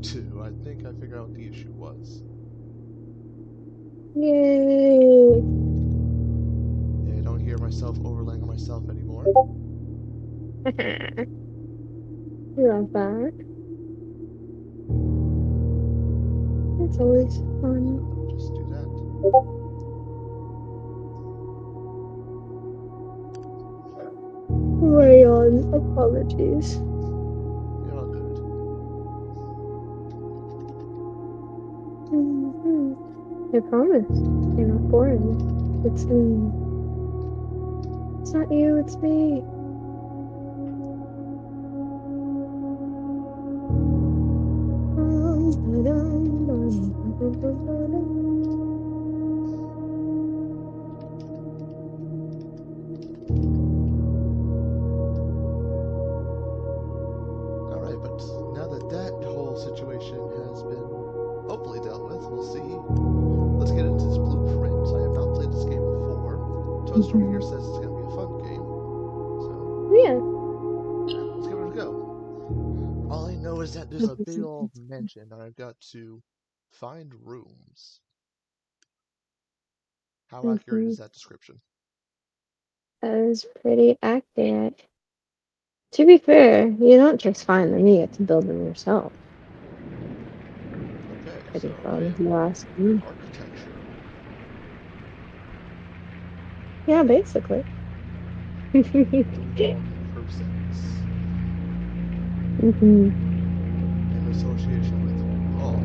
2. I think I figured out what the issue was. Yay! I don't hear myself overlaying on myself anymore. Love that. It's always fun. Let me just do that. Rayon, apologies. You're all good. I promise. You're not boring. It's me. It's not you, it's me. Alright, but now that that whole situation has been hopefully dealt with, we'll see. Let's get into this blueprint. I have not played this game before. Toast over here says it's going to be a fun game. So, Yeah. let's give it a go. All I know is that there's a big old mansion and I've got to find rooms. How accurate is that description? That is pretty accurate. To be fair, you don't just find them, you get to build them yourself. Okay, Pretty so I fun if am you ask me. architecture. Yeah, basically. Building process. Mm-hmm. In association with all.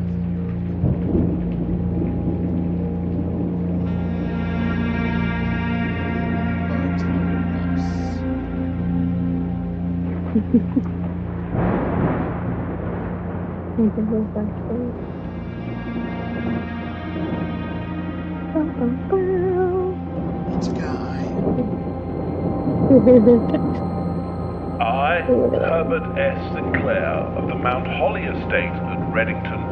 It's a guy. I, Herbert S. Sinclair of the Mount Holly Estate at Reddington,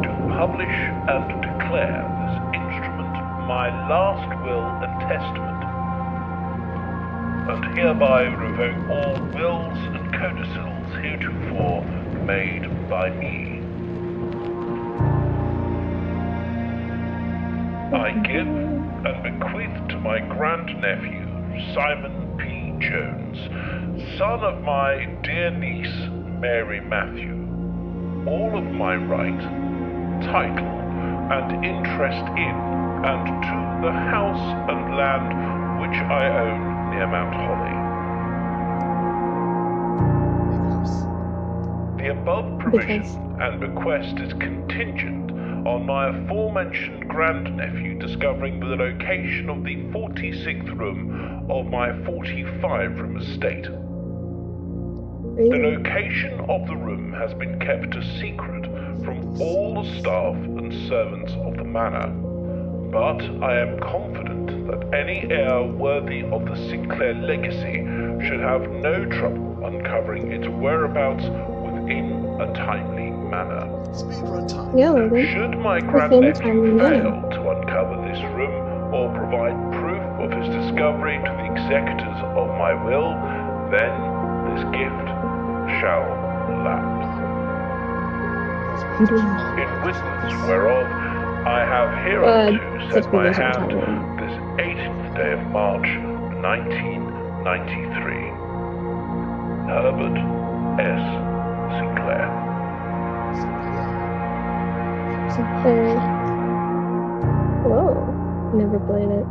do publish and declare this instrument my last will and testament, and hereby revoke all wills and codicils heretofore made by me. I give and bequeath to my grandnephew, Simon P. Jones, son of my dear niece, Mary Matthew, all of my right, title, and interest in and to the house and land which I own near Mount Holly. The above provision and bequest is contingent on my aforementioned grandnephew discovering the location of the 46th room of my 45-room estate. The location of the room has been kept a secret from all the staff and servants of the manor, but I am confident that any heir worthy of the Sinclair legacy should have no trouble uncovering its whereabouts within a timely manner. Should my grandnephew fail to uncover this room or provide proof of his discovery to the executors of my will, then this gift shall lapse. In witness whereof I have hereunto set my hand this 18th day of March, 1993. Herbert S. Sinclair. Whoa, never played it.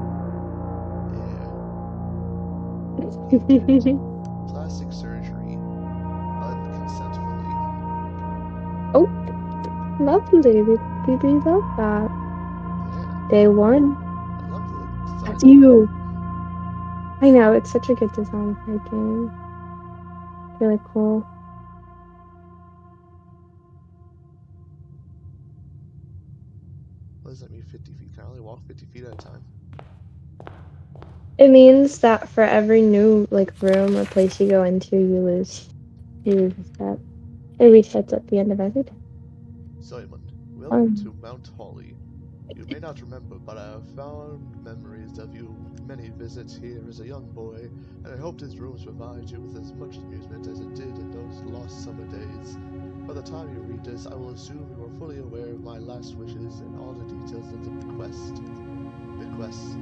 Plastic surgery, unconsentfully. Oh, lovely. We love that. Day one. That's you. I know, it's such a good design for a game. Really cool. What does that mean, 50 feet? Can I only walk 50 feet at a time? It means that for every new room or place you go into, you lose a step. It resets at the end of every day. Simon, welcome to Mount Holly. You may not remember, but I have found memories of you many visits here as a young boy, and I hope this room provides you with as much amusement as it did in those lost summer days. By the time you read this, I will assume you are fully aware of my last wishes and all the details of the bequest. Bequest.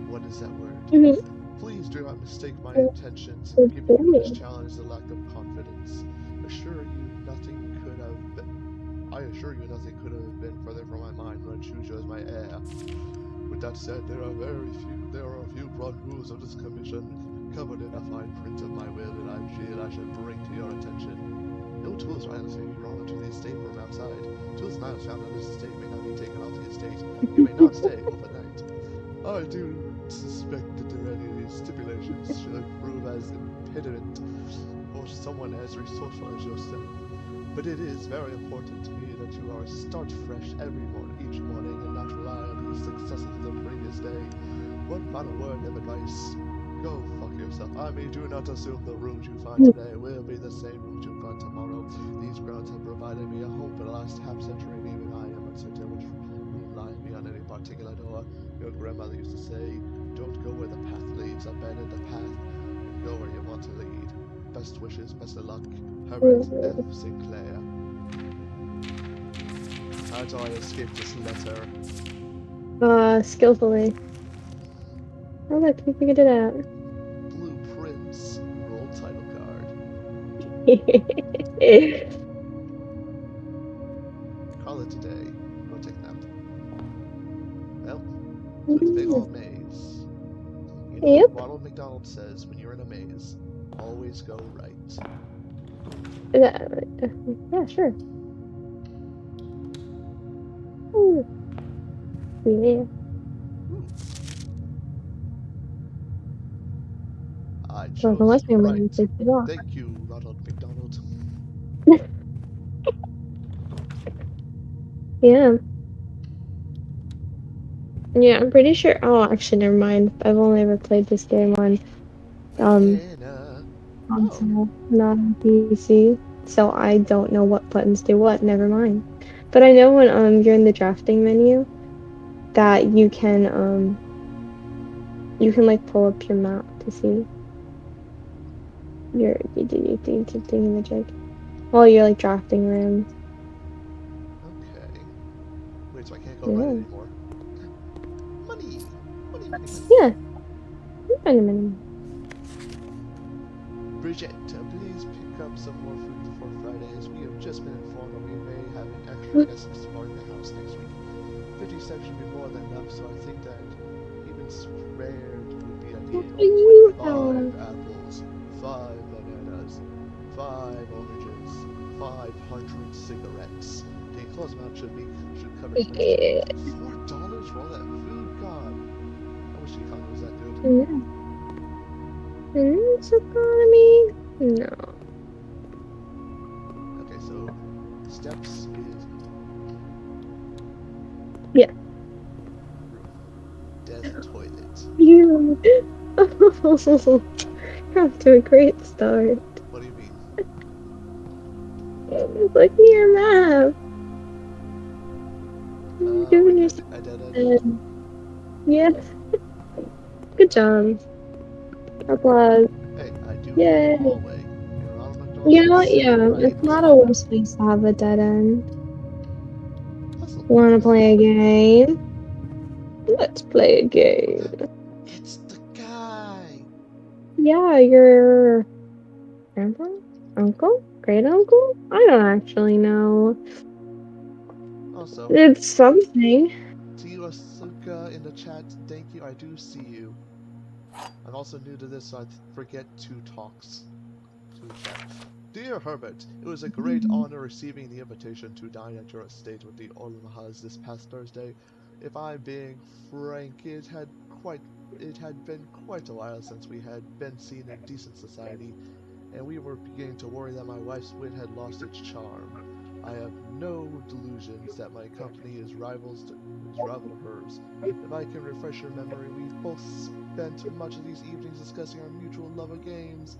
What is that word? Mhm. Please do not mistake my intentions in giving you this challenge as a lack of confidence. I assure you nothing could have been further from my mind when I choose you as my heir. With that said, there are a few broad rules of this commission covered in a fine print of my will that I feel I should bring to your attention. No tools or items may be brought into the estate from outside. Tools and items found on this estate may not be taken off the estate. You may not stay overnight. I do suspect that there are any of these stipulations should prove as impediment for someone as resourceful as yourself. But it is very important to me that you are start fresh each morning and not rely on the successes of the previous day. One final word of advice. Go fuck yourself. I mean, do not assume the rooms you find today will be the same rooms you find tomorrow. These grounds have provided me a home for the last half century, and even I am uncertain which room lies beyond any particular door. Your grandmother used to say, don't go where the path leads, abandon the path, and go where you want to lead. Best wishes, best of luck. Herbert F. Sinclair. How do I escape this letter? Skillfully. Oh look, you figured it out. Blueprints. Roll title card. Call it today. Go take a nap. Well, to the big old maze. You know Yep. what Ronald McDonald says when you're in a maze? Always go right. Yeah, sure. Ooh. Yeah. I Well, chose unless we right. want to take it off. Thank you, Ronald McDonald. Yeah. Yeah, I'm pretty sure. Oh, actually, never mind. I've only ever played this game on Anna. console, not on PC. So I don't know what buttons do what. Never mind. But I know when you're in the drafting menu that you can like pull up your map to see your thingamajig while you're like drafting rooms. Okay. Wait, so I can't go Yeah. right anymore. Money! Money, money, money. Yeah. Wait a minute. Bridget, please pick up some more food for Fridays. We have just been informed that we may have an extra guest exploring the house next week. 50 cents should be more than enough, so I think that even spared would be What ideal. do you 5 have? apples, 5 bananas, 5 oranges, 500 cigarettes. The enclosed amount should cover Yeah. $4 for all that food? God, I wish the economy was that good. This economy? No. Okay, so steps is Yeah. death toilet. You. You're off to a great start. What do you mean? Look at your map. You're doing your I did it. Yeah. Good job. Applause. Hey, I do Yay. have a hallway. And Ronald McDonald You know what? said Yeah, right. it's not a worse place to have a dead end. Puzzle. Wanna play a game? Let's play a game. It's the guy. Yeah, your grandpa? Uncle? Great uncle? I don't actually know. Also, It's something. to you, Asuka, in the chat, thank you. I do see you. I'm also new to this, so I forget to talks. To chat. Dear Herbert, it was a great honor receiving the invitation to dine at your estate with the Olmahas this past Thursday. If I'm being frank, it had been quite a while since we had been seen in decent society, and we were beginning to worry that my wife's wit had lost its charm. I have no delusions that my company is rival to hers. If I can refresh your memory, we've both spent much of these evenings discussing our mutual love of games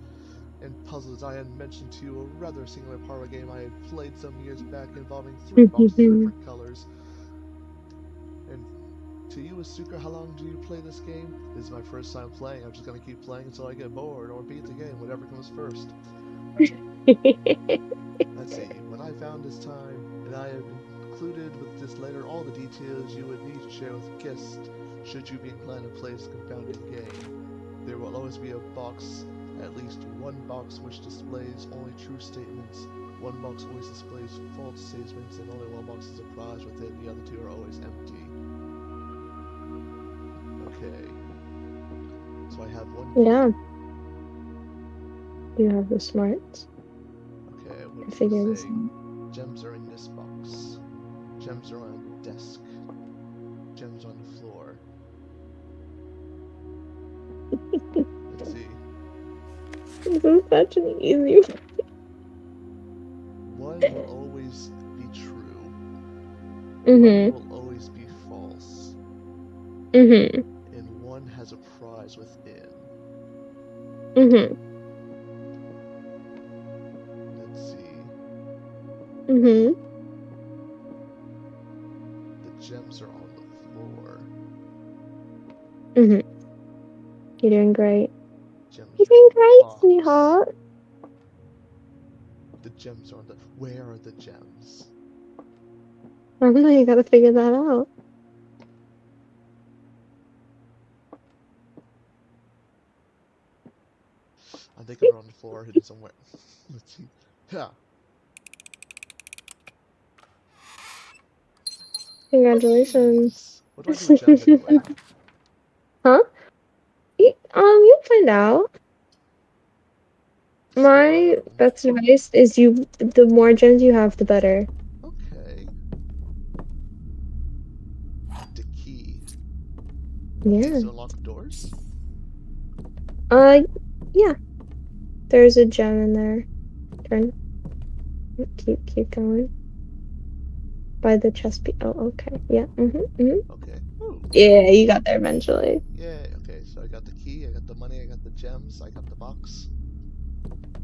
and puzzles. I had mentioned to you a rather singular parlor game I had played some years back involving 3 boxes of different colors. And to you, Asuka, how long do you play this game? This is my first time playing. I'm just gonna keep playing until I get bored or beat the game, whatever comes first. Let's see. When I found this time, and I have included with this letter all the details you would need to share with guests should you be inclined to play this confounded game. There will always be a box, at least one box which displays only true statements, one box always displays false statements, and only one box is a prize within. The other two are always empty. Okay. So I have one. Yeah. You have the smarts. Okay, what I does figured it this say? out. Gems are in this box. Gems are on the desk. Gems on the floor. Let's see. This is such an easy one. One will always be true. Mhm. One will always be false. Mhm. And one has a prize within. Mhm. Let's see. Mhm. The gems are on the floor. Mhm. You're doing great. Gems You're are in doing the great, box. sweetheart. The gems are on the. Where are the gems? I don't know. You gotta figure that out. I think they're on the floor hidden somewhere. Let's see. Yeah. Congratulations. What do I do with gems anyway? Huh? You'll find out. My best advice is the more gems you have, the better. Okay. The key. Yeah. Keys to unlock doors? Yeah. There's a gem in there. Turn. Keep going. By the chest piece. Oh, okay. Yeah. Okay. Ooh. Yeah, you got there eventually. Yeah, okay, so I got the key, I got the money, I got the gems, I got the box.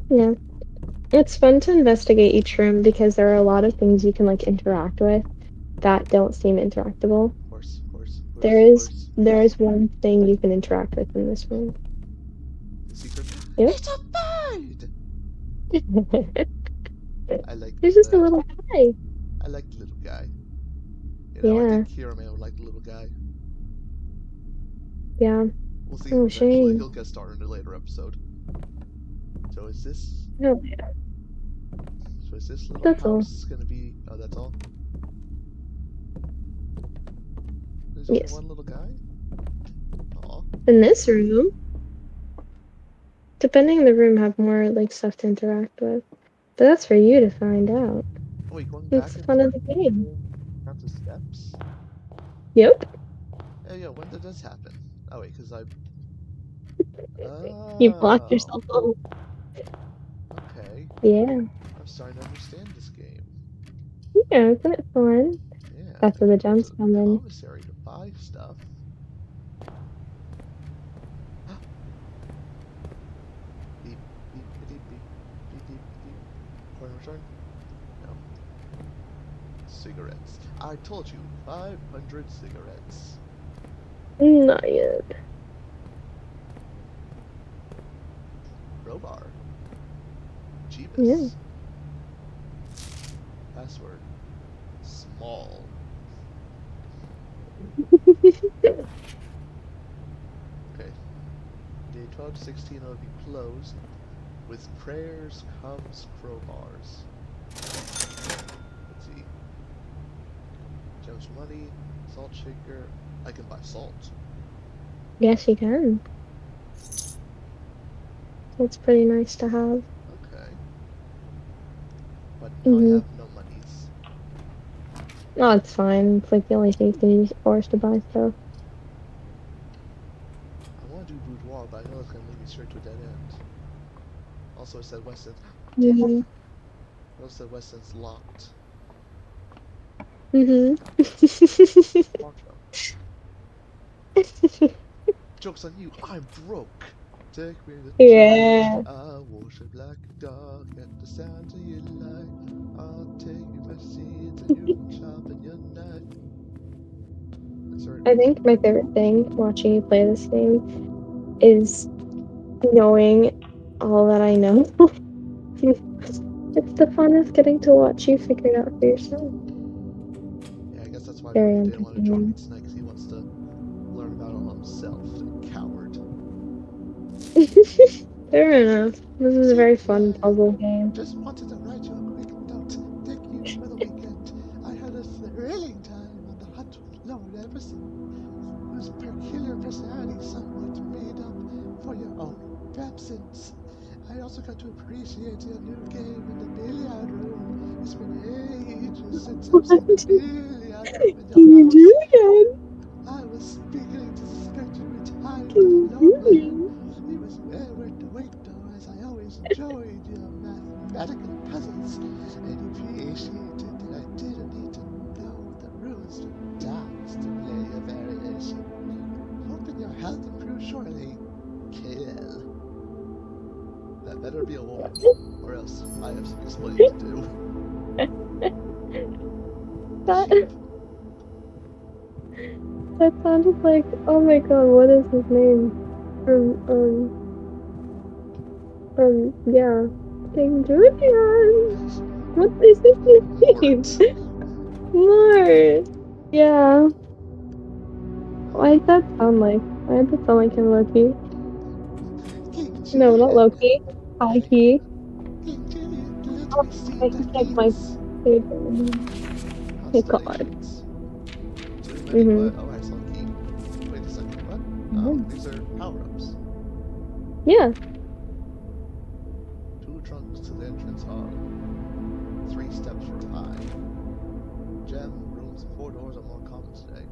Yeah. It's fun to investigate each room because there are a lot of things you can like interact with that don't seem interactable. Of course, of course, of course, There of is course. one thing you can interact with in this room. The secret? Yep. It's a bird! I like There's the just a bird. little guy. I like the little guy. You know, I Yeah. think Kiraman would like the little guy. Yeah. We'll see Oh, him eventually. shame. He'll get started in a later episode. So is this... Oh, yeah. So is this little That's all. house gonna be... Oh, that's all? There's only Yes. one little guy? Aw. In this room, depending on the room, have more like stuff to interact with. But that's for you to find out. Oh wait, going back It's into fun the of the game. Not the steps? Yep. Oh yeah, when did this happen? Oh wait, because I... You blocked Oh, yourself out. okay. Yeah. I'm starting to understand this game. Yeah, isn't it fun? Yeah, That's I where the can go to gems the come in. commissary to buy stuff. Beep, beep, beep, beep, beep, beep, beep. Point return? No. Cigarettes. I told you, 500 cigarettes. Not yet. Crowbar. Jeebus. Yeah. Password. Small. Okay. Day 12 to 16 will be closed. With prayers comes crowbars. Let's see. Gems for money. Salt shaker. I can buy salt. Yes, you can. It's pretty nice to have. Okay. But now I have no monies. Oh, it's fine. It's like the only thing you can use force to buy stuff. I want to do boudoir, but I know it's going to lead me straight to a dead end. Also, it said Weston. Mhm. It also said Weston's locked. Mhm. Locked Joke's on you, I'm broke! Take me to Yeah. church, I worship like a dog at the sound of your light. I'll take your seeds and you can sharpen your knife. certain I think my favorite thing watching you play this game is knowing all that I know. It's the fun of getting to watch you figure it out for yourself. Yeah, I guess that's why Very Rudy didn't want to join me entertaining. tonight, because he wants to learn about it all himself. Coward. Fair enough. This is a very fun puzzle game. Just wanted to write you a quick note. Thank you for the weekend. I had a thrilling time on the hunt with Lord Everson, whose peculiar personality somewhat made up for your own absence. I also got to appreciate your new game in the billiard room. It's been ages since I've seen the What billiard room in can your you house. do again? I was beginning to suspect you retired Can to the you do lowland. again? It was well worth the wait, though, as I always enjoyed your mathematical puzzles and appreciated that I didn't need to know the rules to dance to play a variation. Hoping your health improves shortly. Kill. That better be a woman, or else I have some explaining to do. That Sheep. that sounded like, oh my god, what is his name? Yeah. King Julian! What is his name? Mort. Mort! Yeah. Why did that sound like? Why did that sound like him, Loki? King No, not Julian. Loki. Mikey. King Julian, let Oh, me see I the can check my gates. favorite. Oh god. Constellations. Too many what? Mm-hmm. Oh, I saw a key. Wait a second, what? Mhm. These are power-ups. Yeah. 2 trunks to the entrance hall. 3 steps for a pie. Gem, rooms, and corridors are more common today.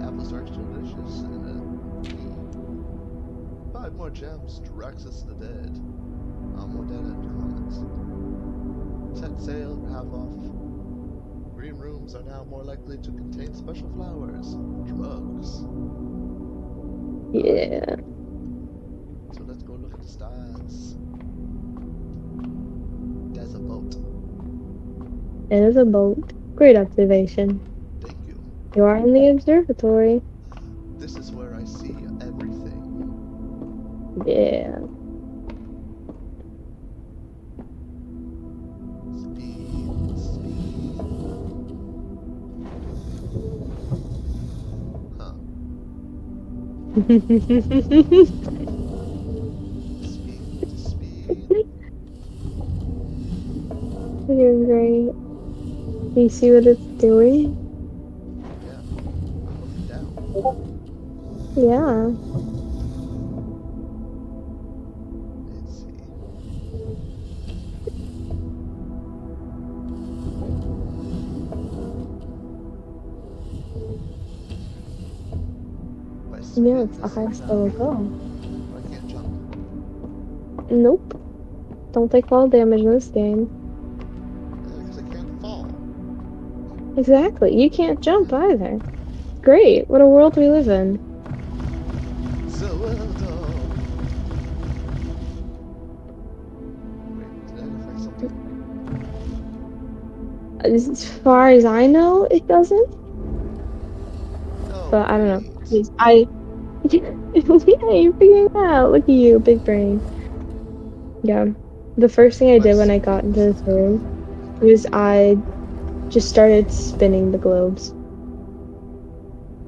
Apples are still delicious, and a key. 5 more gems to access the dead. More dead end comments. Set sail for half off. Green rooms are now more likely to contain special flowers. Drugs. Yeah. So let's go look at the stars. There's a boat. It is a boat. Great observation. Thank you. You are in the observatory. This is where I see everything. Yeah. Speed. Huh. Speed. You're great. You see what it's doing? Yeah. I'm looking down. Yeah. Let's see. By Yeah, spin it's the this highest thing I will up. go. I can't jump. Nope. Don't take fall damage in this game. Because I can't fall. Exactly. You can't jump either. Great. What a world we live in. So well done. Wait, did that affect something? As far as I know, it doesn't. No, But I don't know. wait. Yeah, you're figuring it out. Look at you, big brain. Yeah. The first thing I By did when I got spin into this this thing room up. was I just started spinning the globes.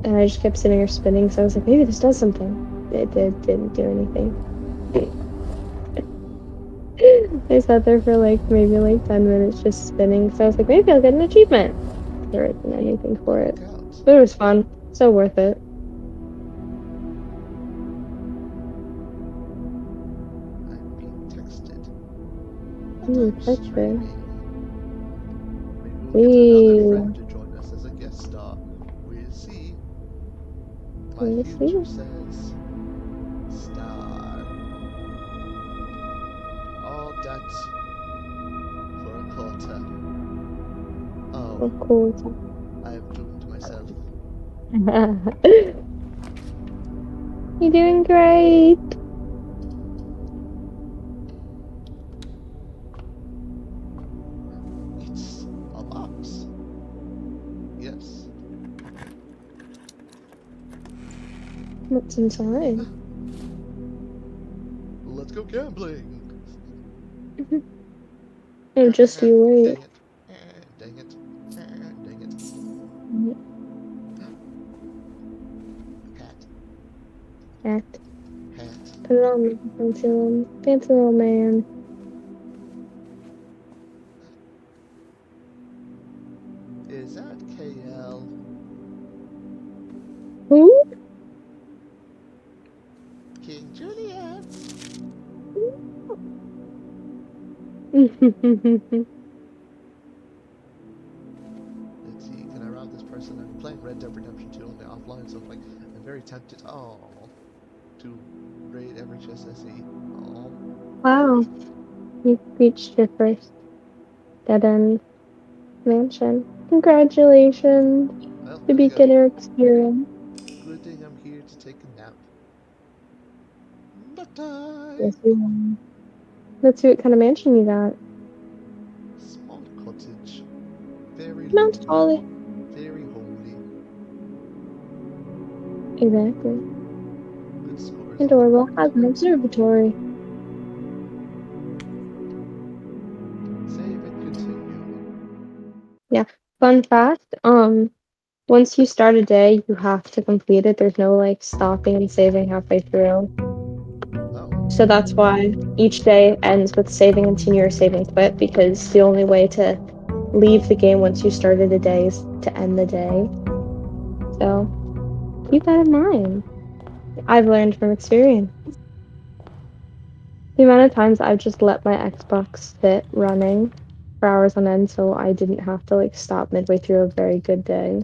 And I just kept sitting there spinning, so I was like, maybe this does something. It didn't do anything. I sat there for maybe 10 minutes just spinning, so I was like, maybe I'll get an achievement. There isn't anything for it. Look out. But it was fun. So worth it. I'm being texted. Ooh, I'm that's good. streaming. Maybe we'll get another Ew. friend to join us as a guest star. We'll see. My We'll future see. says star. All that for a quarter. Oh, Of course. I have doomed myself. You're doing great. It's a box. Yes. What's inside? Let's go gambling. Oh, just you wait. Dang it. Dang it. Hat. Hat. Hat. Put it on, fancy little man. Is that KL? Who? King Julian. Let's see, can I rob this person? I'm playing Red Dead Redemption 2 on the offline, so I'm very tempted to raid every chest I see. Oh. Wow. You reached your first dead-end mansion. Congratulations. Well, The beginner experience. good thing I'm here to take a nap. Nap time! Yes, you won. Let's see what kind of mansion you got. Small cottage. Very Mount lonely. Holly. Very homely. Exactly. Good scores. Adorable. Has an observatory. Save and continue. Yeah. Fun fact, once you start a day, you have to complete it. There's no like stopping and saving halfway through. Oh. So that's why each day ends with saving continue or saving quit, because the only way to leave the game once you started a day is to end the day. So keep that in mind. I've learned from experience. The amount of times I've just let my Xbox sit running for hours on end so I didn't have to like stop midway through a very good day.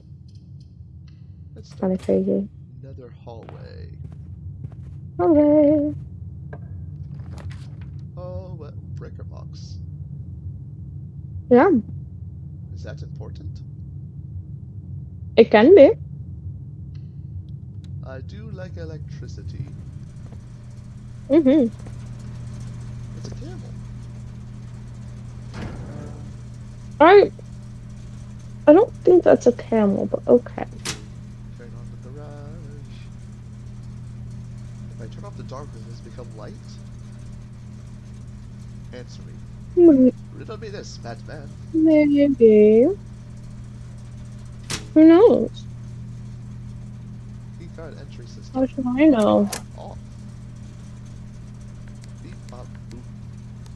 Let's Kind of crazy. another hallway. Okay. Oh, well, breaker box. Yeah, Is that important? it can be. I do like electricity. Mm-hmm. It's a camel. I don't think that's a camel, but okay. Turn on the garage. If I turn off the dark, does this become light? Answer me. Riddle me this, Batman. Maybe. Who knows? Keycard entry system. How should I know? Off. Beep bop boop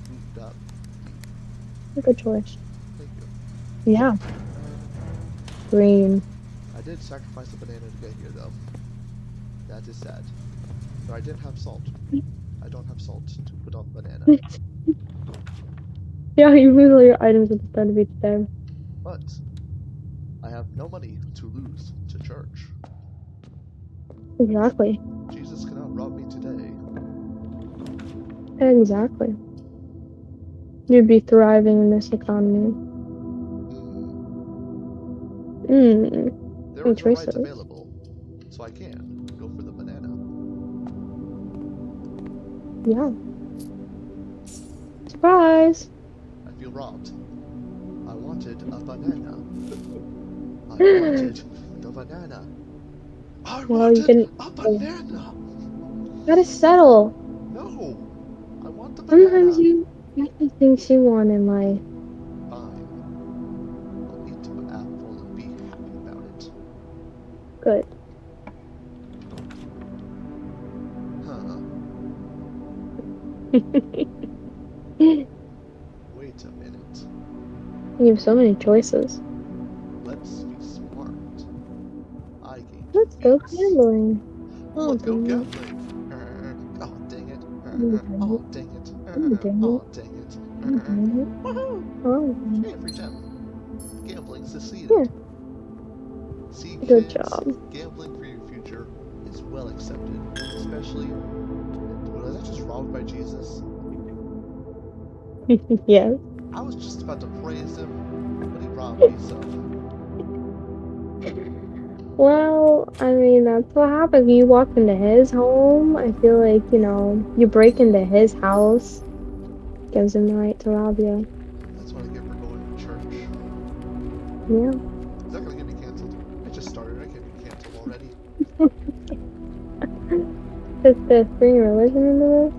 boop dop beep. Good choice. Thank you. Yeah. Green. I did sacrifice a banana to get here, though. That is sad. But I didn't have salt. I don't have salt to put on banana. Yeah, you lose all your items at the start of each day. But I have no money to lose to church. Exactly. Jesus cannot rob me today. Exactly. You'd be thriving in this economy. Mmm. There is a ride available, so I can go for the banana. Yeah. Surprise! I feel robbed. I wanted a banana. I wanted the banana. I wanted a banana! Gotta settle. No! I want the banana! Sometimes you get the things you want in life. Fine. I'll eat an apple and be happy about it. Good. Huh. Wait a minute. You have so many choices. Let's be smart. I gained Let's go gambling. Let's go gambling. Oh, dang it. Oh, dang it. Oh, dang it. Oh. Every time. Gambling succeeded. Yeah. See, Good kids, job. gambling for your future is well accepted, especially. Was I just robbed by Jesus? Yes. I was just about to praise him, but he robbed me, so. Well, I mean, that's what happens. You walk into his home. I feel like, you break into his house. Gives him the right to rob you. That's what I get for going to church. Yeah. Is that gonna get me canceled? I just started, I can't be canceled already. Does this bring religion into this?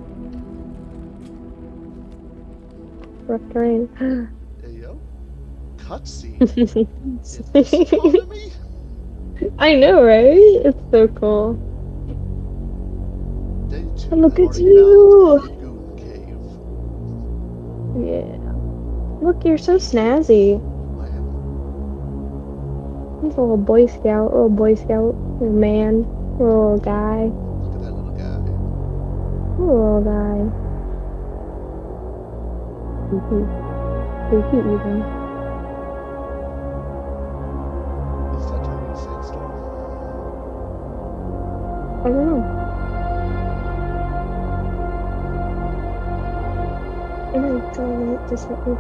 Rough terrain. Hey yo. Cutscene. Is this economy? I know, right? It's so cool. Day 2 Look I've at already you! found the Goon Cave. Yeah. Look, you're so snazzy. I am. He's a little Boy Scout, little man, little guy, Look at that little guy. little guy. Cute even. Is that totally sandstorm? I don't know. I know, it's all right, just let me.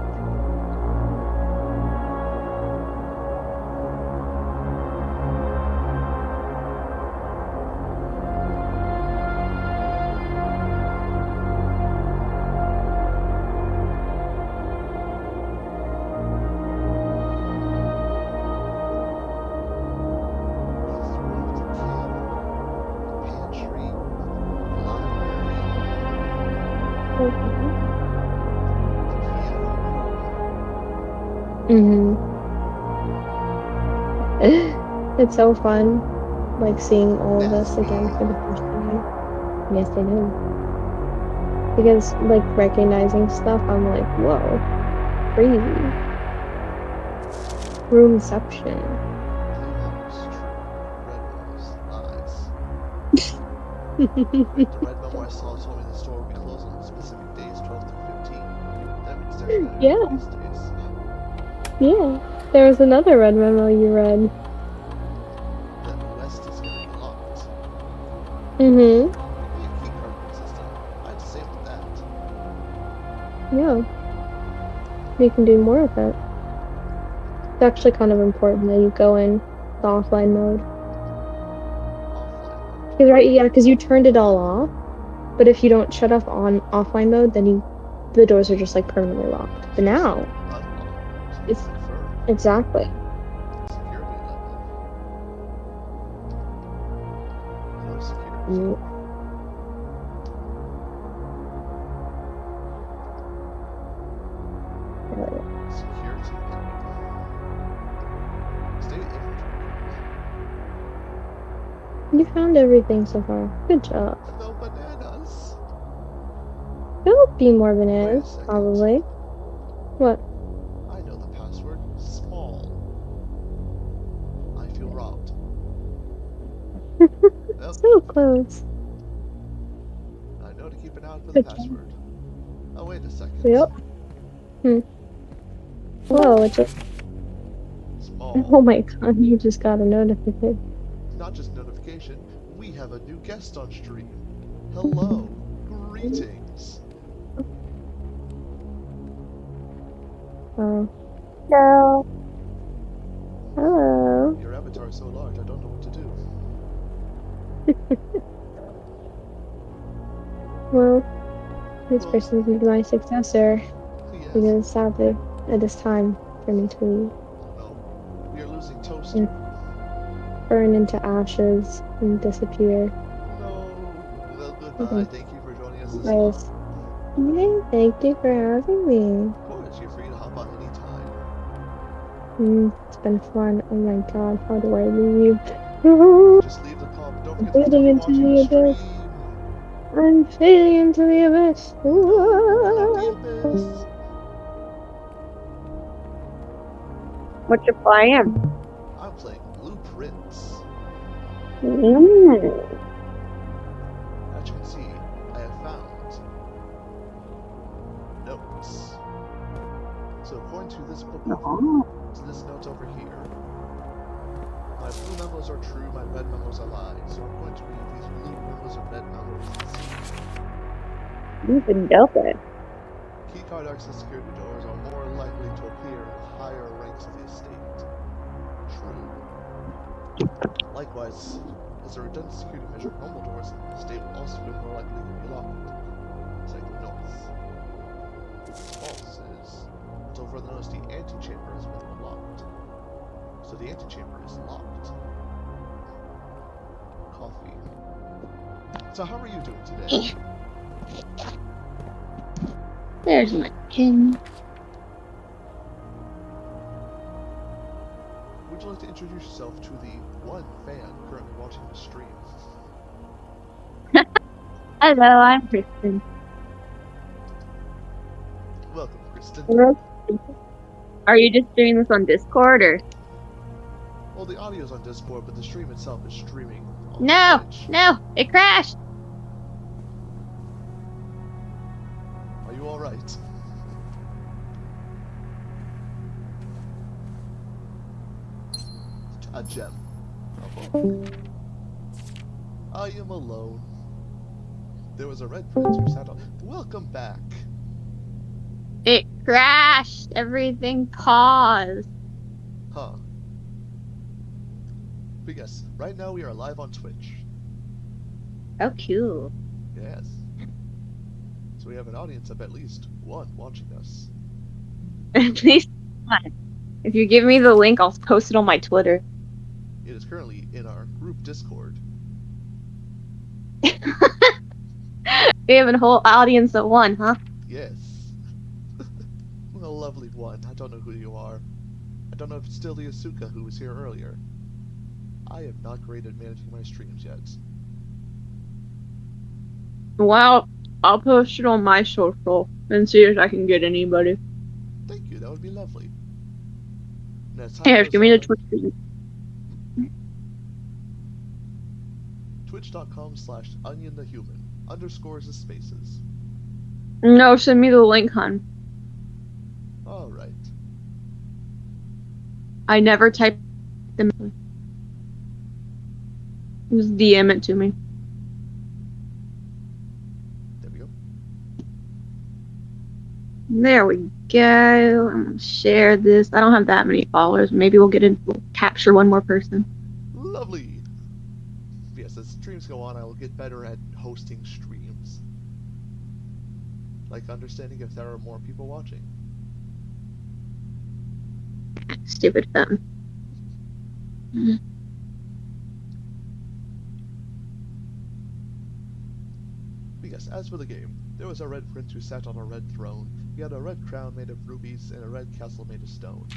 Mm-hmm. It's so fun, like seeing all of this again for the first time. Yes, I do. Because, like, recognizing stuff, I'm like, whoa, crazy. Roomception. The red memo I saw told me the store will be closed on specific days, 12 through 15. That means they're gonna Yeah. do these days. Yeah. There was another red memo you read. That west is gonna be locked. Mm-hmm. Be a key card system. I disabled that. Yeah. You can do more with it. It's actually kind of important that you go in the offline mode. Offline. Because, right, yeah, because you turned it all off. But if you don't shut off on offline mode, then the doors are just like permanently locked. But now, Unlocked. it's Confirmed. exactly. Security level. No security. Mm. Security level. State inventory. You found everything so far. Good job. No bananas. There'll be more Wait a bananas, second. probably. What? I know the password. Small. I feel robbed. Well, So close. I know to keep an eye out for the Good job. password. Oh, wait a second. Yep. Whoa, it just. Small. Oh my god, you just got a notification. Not just notification, we have a new guest on stream. Hello. Greetings. Oh. No. Hello. Your avatar is so large, I don't know what to do. Well, this person will be my successor. Yes. Because sadly, it is time for me to leave. No. We are losing Toaster. Burn into ashes and disappear. No. Well, goodbye. Okay. Thank you for joining us this Yes. long. Yay, thank you for having me. Of course, you're free to hop on anytime. It's been fun. Oh my god, how do I leave? Just leave the call, but don't I'm forget to fading stay into watching the the abyss. stream. I'm fading into the abyss. No, not the abyss. What's your plan? I'm playing Blueprints. Mm. As you can see, I have found notes. So according to this book, Oh. to this note over here, my blue memos are true, my red memos are lies. So I'm going to read these blue memos and red memos and see. You've been doping. Keycard access security doors are more likely to appear in higher ranks of the estate. True. Likewise, as a redundant security measure, normal doors in the estate will also be more likely to be locked. Second north. False is, until further notice, the antechamber has been unlocked. So the antechamber is locked. Coffee. So how are you doing today? There's my king. Would you like to introduce yourself to the one fan currently watching the stream? Hello, I'm Kristen. Welcome, Kristen. Are you just doing this on Discord or? Well, the audio's on Discord, but the stream itself is streaming on No, Twitch. no, it crashed. Are you alright? A gem. Oh, I am alone. There was a red prince who sat on. Welcome back. It crashed. Everything paused. Huh. But yes, right now we are live on Twitch. Oh, cool. Yes. So we have an audience of at least one watching us. At least one. If you give me the link, I'll post it on my Twitter. It is currently in our group Discord. We have a whole audience of one, huh? Yes. A lovely one. I don't know who you are. I don't know if it's still the Asuka who was here earlier. I am not great at managing my streams yet. Well, I'll post it on my social and see if I can get anybody. Thank you, that would be lovely. And as time Here, goes give me the on, Twitter. Twitch.com/OnionTheHuman _ the spaces. No, send me the link, hon. Alright. I never typed them. Just DM it to me. There we go. There we go. I'm gonna share this. I don't have that many followers. Maybe we'll capture one more person. Lovely! Yes, as streams go on, I will get better at hosting streams. Like understanding if there are more people watching. Stupid phone. But yes, as for the game, there was a red prince who sat on a red throne. He had a red crown made of rubies and a red castle made of stone.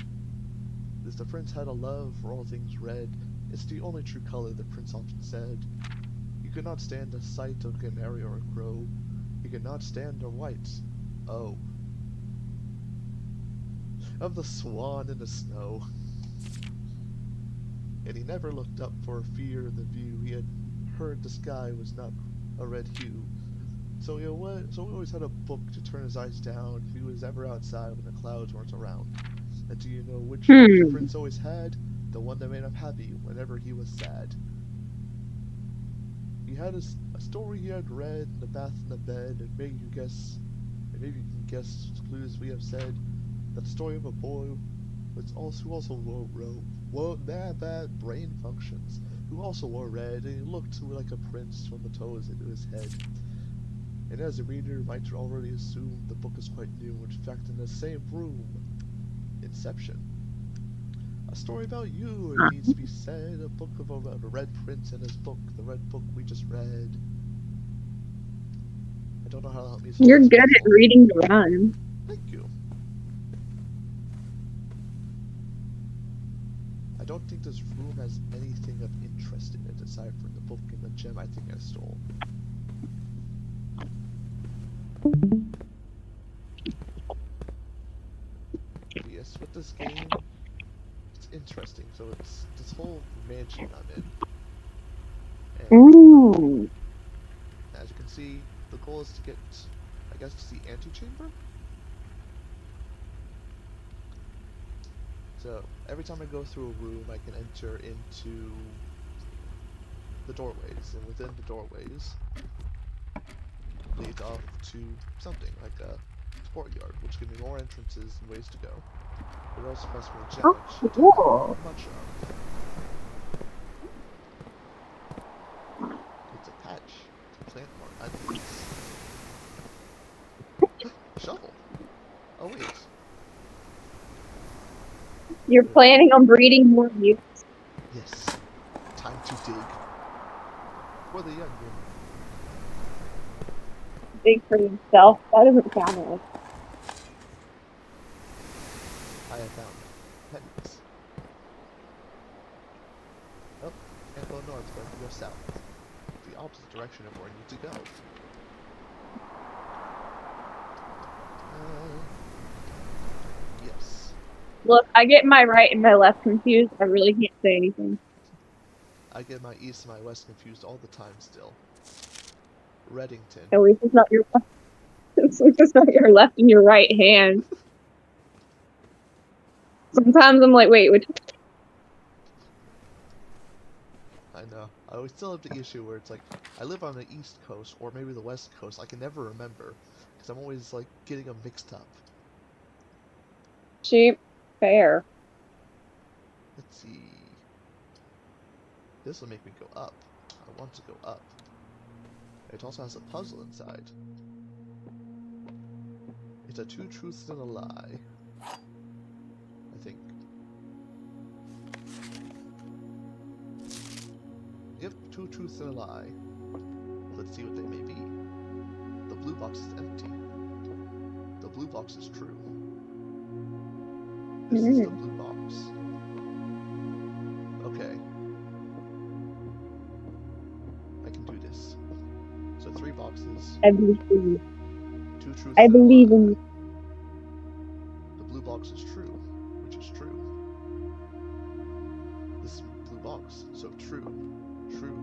As the prince had a love for all things red, it's the only true color, the prince often said. He could not stand the sight of a canary or a crow. He could not stand a white, oh, of the swan in the snow. And he never looked up for fear of the view. He had heard the sky was not a red hue. So he always had a book to turn his eyes down if he was ever outside when the clouds weren't around. And do you know which book the prince always had? The one that made him happy whenever he was sad. He had a story he had read in the bath and the bed, and maybe you can guess clues we have said. The story of a boy who also wore bad brain functions, who also wore red, and he looked like a prince from the toes into his head. And as a reader might already assume, the book is quite new, in fact in the same room. Inception. A story about you, it needs to be said, a book about a red prince and his book, the red book we just read. I don't know how to help me. You're good at reading the rhyme. Thank you. I don't think this room has anything of interest in it aside from the book and the gem I think I stole. Yes, with this game, it's interesting. So it's this whole mansion I'm in. And as you can see, the goal is to get, I guess, to the antechamber? So every time I go through a room, I can enter into the doorways, and within the doorways leads off to something like a courtyard, which give me more entrances and ways to go. But it also costs me a gem, which I don't have much of. It's a patch to plant more onions. Shovel. Oh wait. You're planning on breeding more youths? Yes. Time to dig. For the onion. think for himself. That doesn't sound right. I have found pennies. Oh, can't go north, but I can go south. The opposite direction of where I need to go. Yes. Look, I get my right and my left confused. I really can't say anything. I get my east and my west confused all the time still. Reddington. At least it's not your left. At least it's not your left and your right hand. Sometimes I'm like, wait, which? I know. I always still have the issue where it's like, I live on the east coast, or maybe the west coast. I can never remember, because I'm always like getting them mixed up. Cheap. Fair. Let's see. This will make me go up. I want to go up. It also has a puzzle inside. It's a 2 truths and a lie. I think. Yep, 2 truths and a lie. Let's see what they may be. The blue box is empty. The blue box is true. This is the blue box. Okay. I can do this. So 3 boxes. I believe in you. 2 truths I and a believe lie. in you. The blue box is true, which is true. This blue box, so true, true,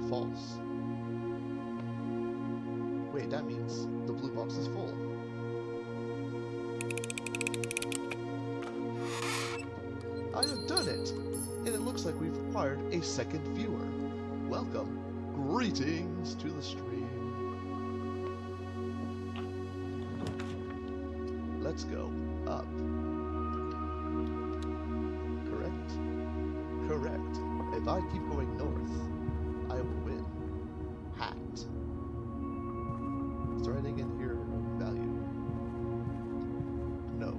false. Wait, that means the blue box is full. I have done it! And it looks like we've acquired a second viewer. Welcome. Greetings to the stream. Let's go up. Correct? Correct. If I keep going north, I will win. Hat. Is there anything in here of value? No.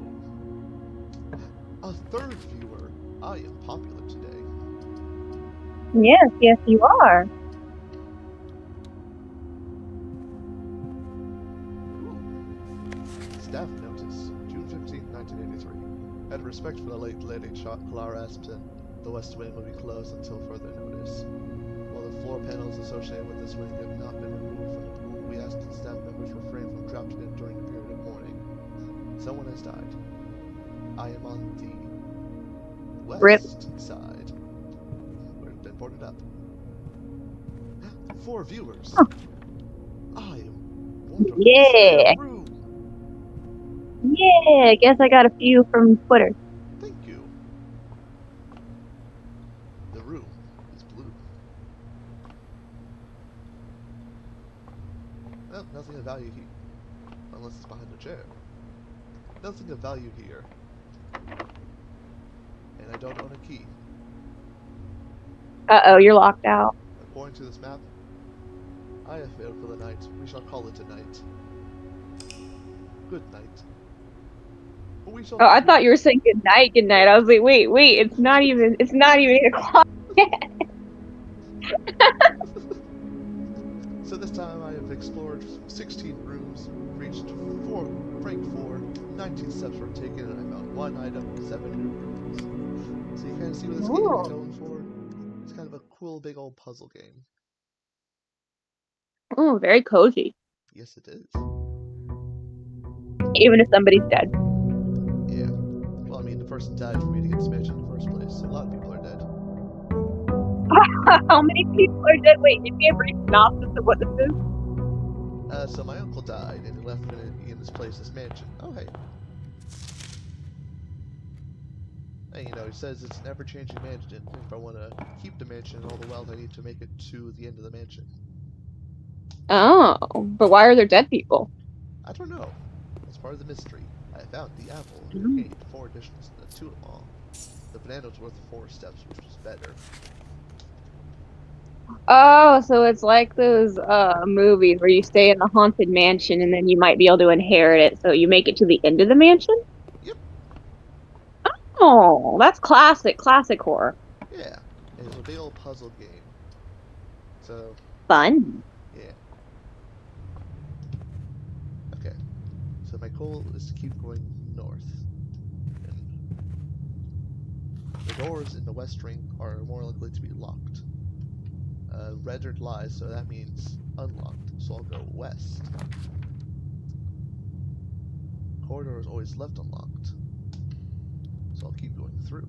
A third viewer. I am popular today. Yes, yes, you are. Staff notice, June 15, 1983. Out of respect for the late Lady Clara Aspton, the west wing will be closed until further notice. While the floor panels associated with this wing have not been removed from the pool, we ask that staff members refrain from dropping it during the period of mourning. Someone has died. I am on the west side. We've been boarded up. 4 viewers. I am wonderful. Yeah. Yeah, I guess I got a few from Twitter. Thank you. The room is blue. Well, nothing of value here. Unless it's behind a chair. Nothing of value here. And I don't own a key. Uh-oh, you're locked out. According to this map, I have failed for the night. We shall call it a night. Good night. But we shall Oh, I thought you were saying good night, good night. I was like, wait, it's not even 8 o'clock yet. So this time I have explored 16 rooms, reached 4, rank 4, 19 steps were taken, and I found 1 item, 7 new rooms. So you kind of see what this game is going for. It's kind of a cool big old puzzle game. Oh, very cozy. Yes, it is. Even if somebody's dead. Yeah. Well, I mean, the person died for me to get this mansion in the first place, so a lot of people are dead. How many people are dead? Wait, give me a brief synopsis of what this is. So my uncle died, and he left me in this place, this mansion. Oh, hey. And, you know, he says it's an ever-changing mansion. If I want to keep the mansion and all the wealth, I need to make it to the end of the mansion. Oh, but why are there dead people? I don't know. That's part of the mystery. I found the apple and gained 4 additions to them all. The banana was worth 4 steps, which was better. Oh, so it's like those movies where you stay in the haunted mansion and then you might be able to inherit it, so you make it to the end of the mansion? Yep. Oh, that's classic horror. Yeah. And it's a big old puzzle game. So, Fun. yeah. So my goal is to keep going north. And the doors in the west ring are more likely to be locked. Rendered lies, so that means unlocked. So I'll go west. Corridor is always left unlocked. So I'll keep going through.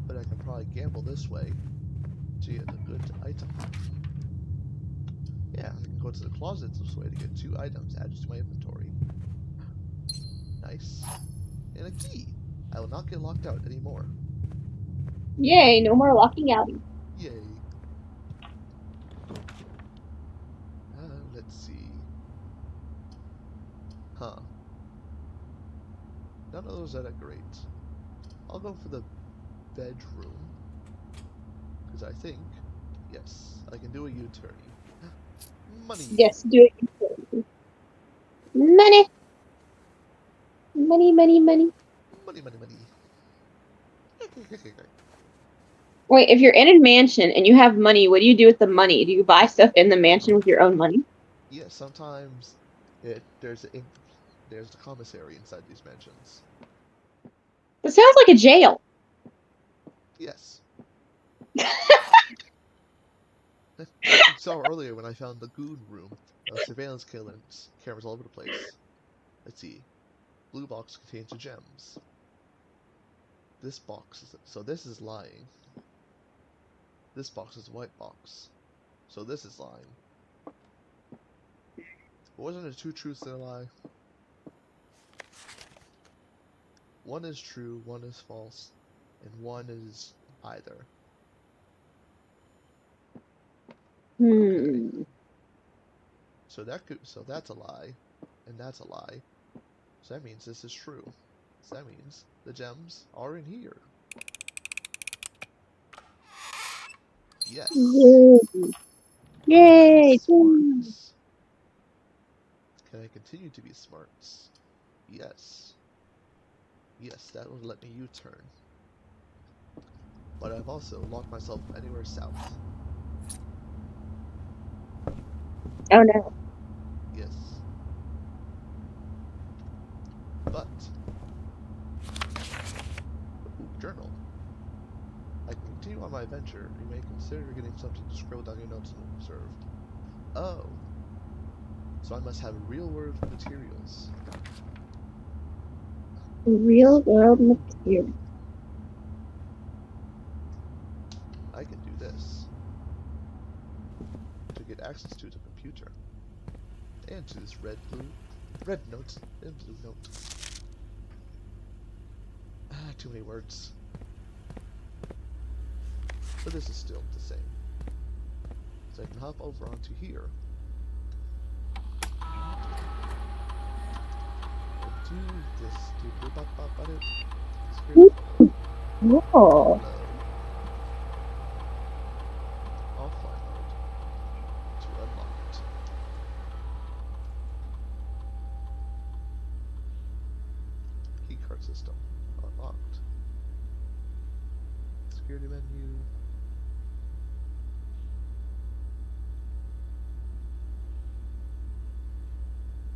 But I can probably gamble this way to get a good item. Yeah, I can go to the closets this way to get 2 items added to my inventory. Nice. And a key! I will not get locked out anymore. Yay, no more locking out. Yay. Let's see. Huh. None of those are that great. I'll go for the bedroom. Because I think, yes, I can do a U-turn. Money! Yes, do it. Money. Money, money, money. Money, money, money. Wait, if you're in a mansion and you have money, what do you do with the money? Do you buy stuff in the mansion with your own money? Yeah, sometimes there's the commissary inside these mansions. That sounds like a jail. Yes. You saw earlier when I found the goon room. Surveillance cameras all over the place. Let's see. Blue box contains the gems. This box is... So this is lying. This box is a white box. So this is lying. Wasn't there 2 truths and a lie? One is true, one is false, and one is either. Hmm. So that's a lie, and that's a lie. So that means this is true. So that means the gems are in here. Yes. Yay! Smarts. Can I continue to be smarts? Yes. Yes, that will let me U-turn. But I've also locked myself anywhere south. Oh no. Yes. But... Ooh, journal. I can continue on my adventure. You may consider getting something to scribble down your notes and observe. Oh. So I must have real-world materials. Real world material. I can do this. To get access to the computer. And to this red note and blue note. Too many words. But this is still the same. So I can hop over onto here. And do this. Oh. Offline mode. To unlocked. Keycard system. Unlocked. Security menu.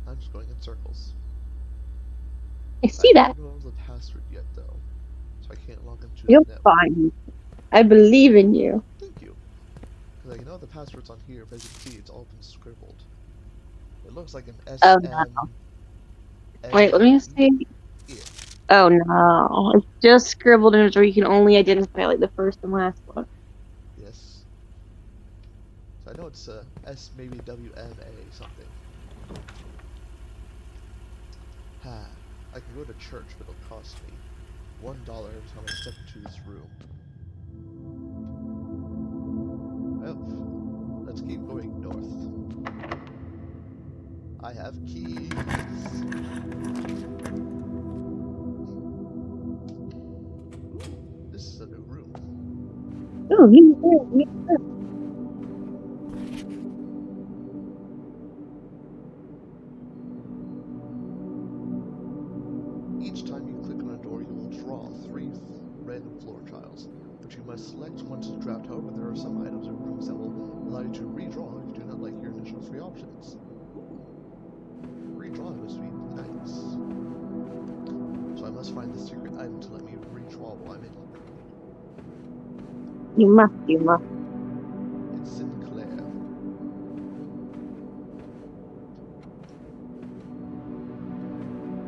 I'm just going in circles. I see that. I don't know the password yet though. So I can't log into You're the network. fine. I believe in you. Thank you. Because I know the password's on here, but as you can see, it's all been scribbled. It looks like an Oh, SM. no. Wait, let me see. Yeah. Oh no. It's just scribbled in where you can only identify like the first and last one. Yes. So I know it's S maybe WMA something. I can go to church, but it'll cost me $1 every time I step into this room. Well, let's keep going north. I have keys. Ooh, this is a new room. Oh, me too. Each time you click on a door, you will draw 3 random floor tiles, which you must select once to draft. However, there are some items or rooms that will allow you to redraw if you do not like your initial 3 options. Redrawing must be nice. must find the secret item to let me reach wall while I'm in. You must. It's Sinclair.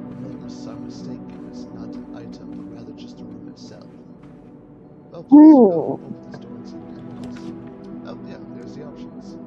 Unless I'm mistaken, it's not an item, but rather just a room itself. Oh, please go Ooh. open this door and see the animals. Oh, yeah, there's the options.